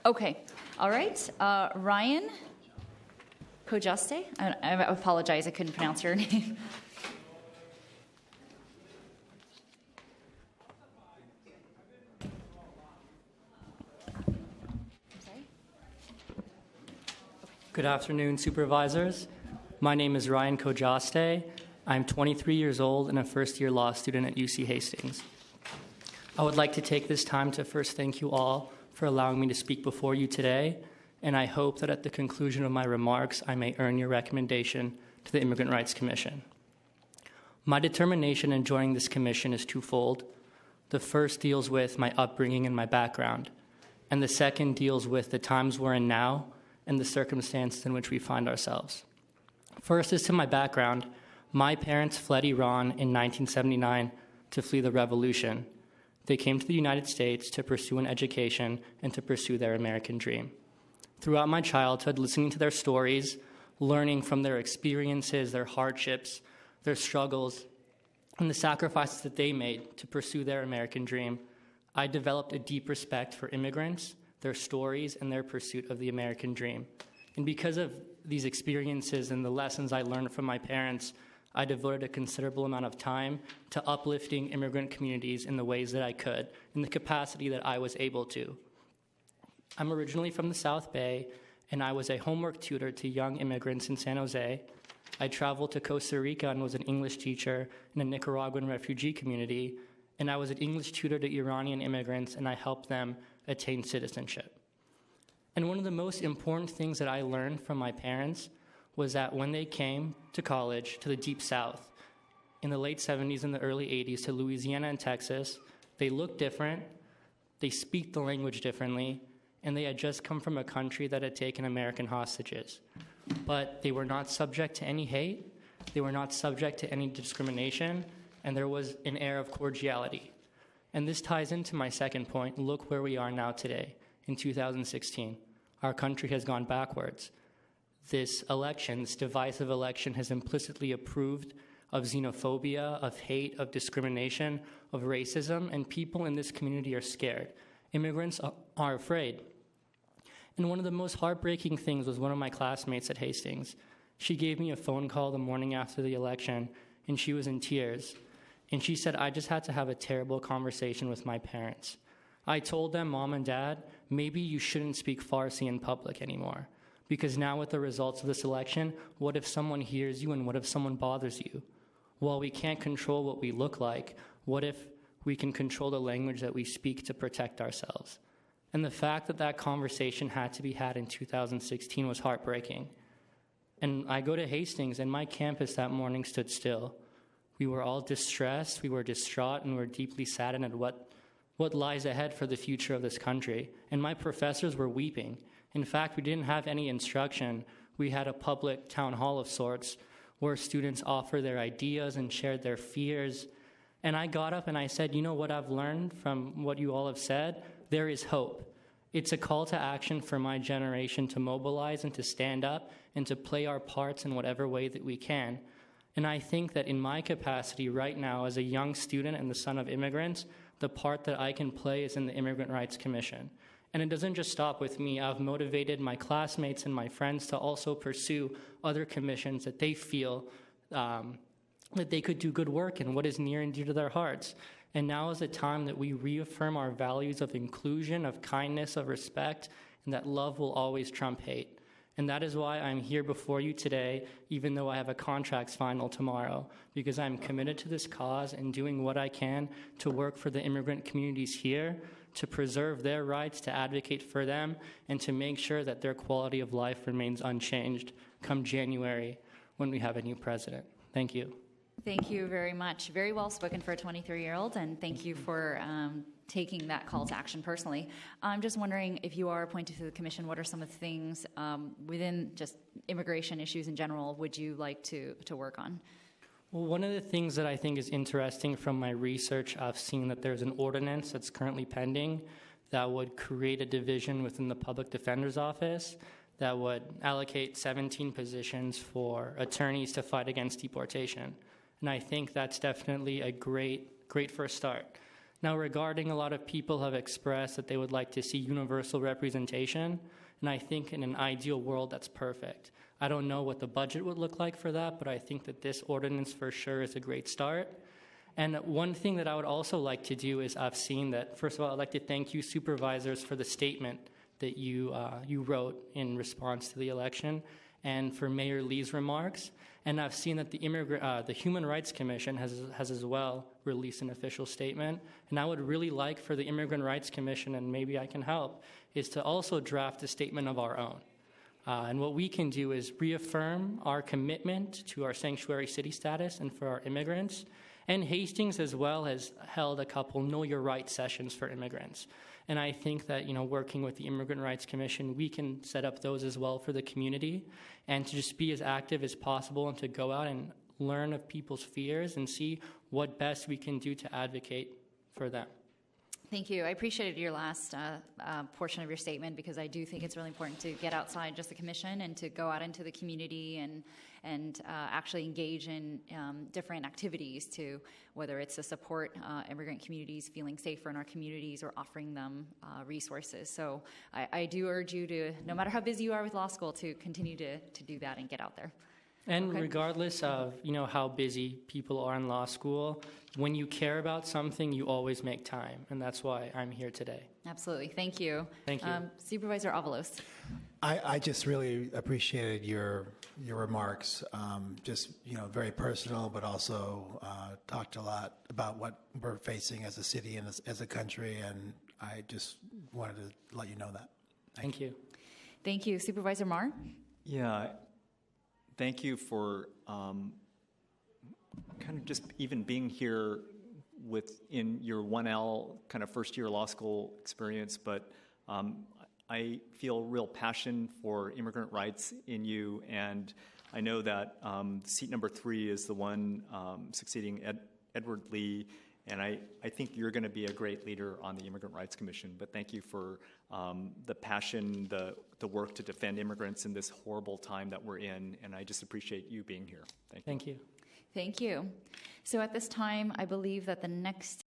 Okay. All right. Ryan Khojasteh. I apologize. I couldn't pronounce your name. Good afternoon, supervisors. My name is Ryan Khojasteh. I'm 23 years old and a first-year law student at UC Hastings. I would like to take this time to first thank you all for allowing me to speak before you today, and I hope that at the conclusion of my remarks, I may earn your recommendation to the Immigrant Rights Commission. My determination in joining this commission is twofold. The first deals with my upbringing and my background, and the second deals with the times we're in now and the circumstances in which we find ourselves. First, as to my background, my parents fled Iran in 1979 to flee the revolution. They came to the United States to pursue an education and to pursue their American dream. Throughout my childhood, listening to their stories, learning from their experiences, their hardships, their struggles, and the sacrifices that they made to pursue their American dream, I developed a deep respect for immigrants, their stories, and their pursuit of the American dream. And because of these experiences and the lessons I learned from my parents, I devoted a considerable amount of time to uplifting immigrant communities in the ways that I could, in the capacity that I was able to. I'm originally from the South Bay, and I was a homework tutor to young immigrants in San Jose. I traveled to Costa Rica and was an English teacher in a Nicaraguan refugee community, and I was an English tutor to Iranian immigrants, and I helped them attain citizenship. And one of the most important things that I learned from my parents was that when they came to college, to the Deep South, in the late 70s and the early 80s, to Louisiana and Texas, they looked different, they speak the language differently, and they had just come from a country that had taken American hostages. But they were not subject to any hate, they were not subject to any discrimination, and there was an air of cordiality. And this ties into my second point. Look where we are now today, in 2016. Our country has gone backwards. This election, this divisive election, has implicitly approved of xenophobia, of hate, of discrimination, of racism, and people in this community are scared. Immigrants are afraid. And one of the most heartbreaking things was one of my classmates at Hastings. She gave me a phone call the morning after the election, and she was in tears. And she said, I just had to have a terrible conversation with my parents. I told them, Mom and Dad, maybe you shouldn't speak Farsi in public anymore. Because now with the results of this election, what if someone hears you and what if someone bothers you? Well, we can't control what we look like. What if we can control the language that we speak to protect ourselves? And the fact that that conversation had to be had in 2016 was heartbreaking. And I go to Hastings, and my campus that morning stood still. We were all distressed, we were distraught, and we were deeply saddened at what lies ahead for the future of this country. And my professors were weeping. In fact, we didn't have any instruction. We had a public town hall of sorts where students offered their ideas and shared their fears. And I got up and I said, you know what I've learned from what you all have said? There is hope. It's a call to action for my generation to mobilize and to stand up and to play our parts in whatever way that we can. And I think that in my capacity right now as a young student and the son of immigrants, the part that I can play is in the Immigrant Rights Commission. And it doesn't just stop with me. I've motivated my classmates and my friends to also pursue other commissions that they feel that they could do good work in, what is near and dear to their hearts. And now is the time that we reaffirm our values of inclusion, of kindness, of respect, and that love will always trump hate. And that is why I'm here before you today, even though I have a contracts final tomorrow, because I'm committed to this cause and doing what I can to work for the immigrant communities here, to preserve their rights, to advocate for them, and to make sure that their quality of life remains unchanged come January when we have a new president. Thank you. Thank you very much. Very well spoken for a 23-year-old, and thank you for taking that call to action personally. I'm just wondering, if you are appointed to the commission, what are some of the things within just immigration issues in general would you like to work on? Well, one of the things that I think is interesting from my research, I've seen that there's an ordinance that's currently pending that would create a division within the Public Defender's Office that would allocate 17 positions for attorneys to fight against deportation. And I think that's definitely a great first start. Now, regarding a lot of people have expressed that they would like to see universal representation, and I think in an ideal world that's perfect. I don't know what the budget would look like for that, but I think that this ordinance for sure is a great start. And one thing that I would also like to do is I've seen that, first of all, I'd like to thank you supervisors for the statement that you wrote in response to the election and for Mayor Lee's remarks. And I've seen that the Human Rights Commission has as well released an official statement. And I would really like for the Immigrant Rights Commission, and maybe I can help, is to also draft a statement of our own. And what we can do is reaffirm our commitment to our sanctuary city status and for our immigrants. And Hastings as well has held a couple Know Your Rights sessions for immigrants. And I think that, working with the Immigrant Rights Commission, we can set up those as well for the community and to just be as active as possible and to go out and learn of people's fears and see what best we can do to advocate for them. Thank you. I appreciated your last portion of your statement because I do think it's really important to get outside just the commission and to go out into the community and actually engage in different activities to whether it's to support immigrant communities feeling safer in our communities or offering them resources. So I do urge you to, no matter how busy you are with law school, to continue to do that and get out there. And regardless of, how busy people are in law school, when you care about something, you always make time. And that's why I'm here today. Absolutely. Thank you. Thank you. Supervisor Avalos. I just really appreciated your remarks. Very personal, but also talked a lot about what we're facing as a city and as a country. And I just wanted to let you know that. Thank you. Thank you. Supervisor Marr? Yeah. Thank you for kind of just even being here in your 1L kind of first year law school experience, but I feel real passion for immigrant rights in you, and I know that seat number 3 is the one succeeding Edward Lee, and I think you're going to be a great leader on the Immigrant Rights Commission, but thank you for the passion, the work to defend immigrants in this horrible time that we're in, and I just appreciate you being here. Thank you. Thank you. Thank you. So at this time, I believe that the next